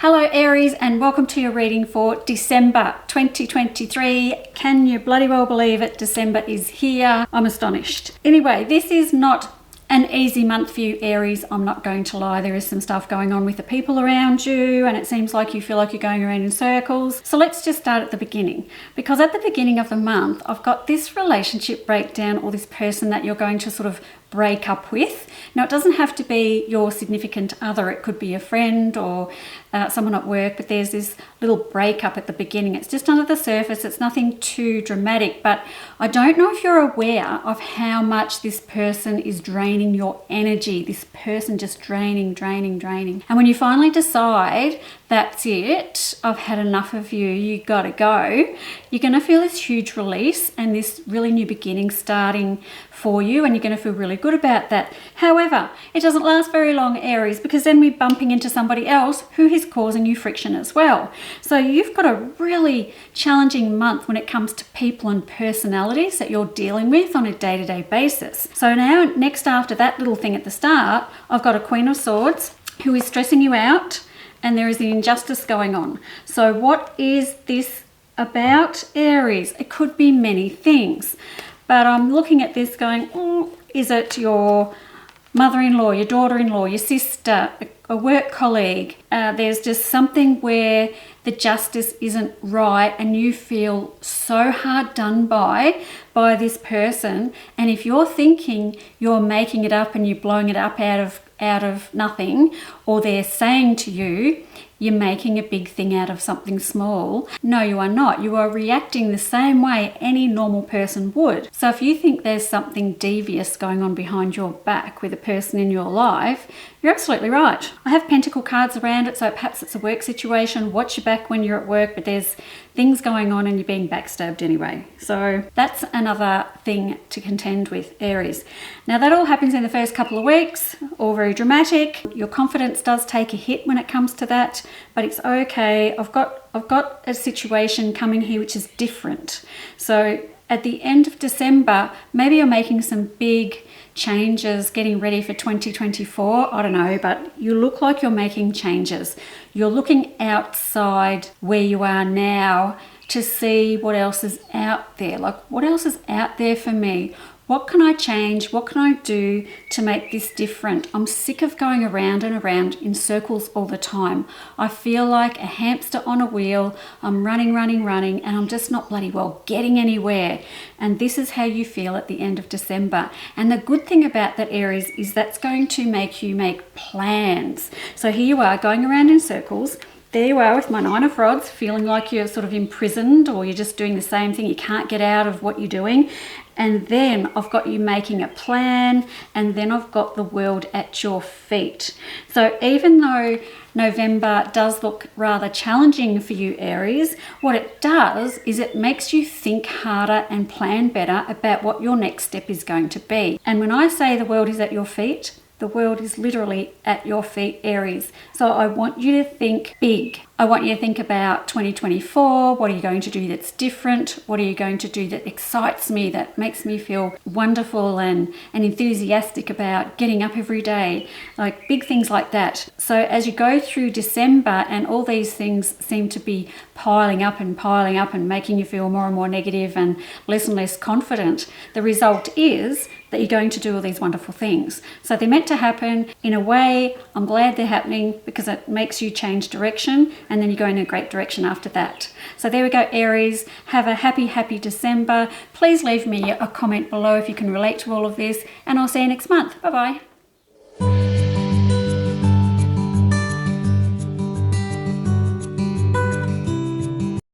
Hello Aries, and welcome to your reading for December 2023. Can you bloody well believe it? December is here. I'm astonished. Anyway, this is not an easy month for you Aries, I'm not going to lie. There is some stuff going on with the people around you and it seems like you feel like you're going around in circles. So let's just start at the beginning, because at the beginning of the month I've got this relationship breakdown, or this person that you're going to sort of break up with. Now, it doesn't have to be your significant other. It could be a friend or someone at work, but there's this little breakup at the beginning. It's just under the surface. It's nothing too dramatic, but I don't know if you're aware of how much this person is draining your energy. This person just draining. And when you finally decide, that's it, I've had enough of you, you gotta go, you're gonna feel this huge release and this really new beginning starting for you, and you're gonna feel really good about that. However, it doesn't last very long, Aries, because then we're bumping into somebody else who is causing you friction as well. So you've got a really challenging month when it comes to people and personalities that you're dealing with on a day-to-day basis. So now, next after that little thing at the start, I've got a Queen of Swords who is stressing you out, and there is an injustice going on. So what is this about, Aries? It could be many things, but I'm looking at this going, is it your mother-in-law, your daughter-in-law, your sister, a work colleague? There's just something where the justice isn't right and you feel so hard done by this person. And if you're thinking you're making it up and you're blowing it up out of nothing, or they're saying to you you're making a big thing out of something small, no, you are not. You are reacting the same way any normal person would. So if you think there's something devious going on behind your back with a person in your life, you're absolutely right. I have pentacle cards around it, so perhaps it's a work situation. Watch your back when you're at work, but there's things going on and you're being backstabbed anyway. So that's another thing to contend with, Aries. Now, that all happens in the first couple of weeks, all very dramatic. Your confidence does take a hit when it comes to that, but it's okay. I've got a situation coming here which is different. So at the end of December, maybe you're making some big changes, getting ready for 2024. I don't know, but you look like you're making changes. You're looking outside where you are now to see what else is out there. Like, what else is out there for me? What can I change? What can I do to make this different? I'm sick of going around and around in circles all the time. I feel like a hamster on a wheel. I'm running, and I'm just not bloody well getting anywhere. And this is how you feel at the end of December. And the good thing about that, Aries, is that's going to make you make plans. So here you are going around in circles. There you are with my Nine of Rods, feeling like you're sort of imprisoned, or you're just doing the same thing. You can't get out of what you're doing. And then I've got you making a plan, and then I've got the world at your feet. So even though November does look rather challenging for you, Aries, what it does is it makes you think harder and plan better about what your next step is going to be. And when I say the world is at your feet, the world is literally at your feet, Aries. So I want you to think big. I want you to think about 2024. What are you going to do that's different? What are you going to do that excites me, that makes me feel wonderful and enthusiastic about getting up every day? Like big things like that. So as you go through December and all these things seem to be piling up and making you feel more and more negative and less confident, the result is that you're going to do all these wonderful things. So they're meant to happen. In a way, I'm glad they're happening because it makes you change direction, and then you go in a great direction after that. So there we go, Aries. Have a happy December. Please leave me a comment below if you can relate to all of this, and I'll see you next month. Bye-bye.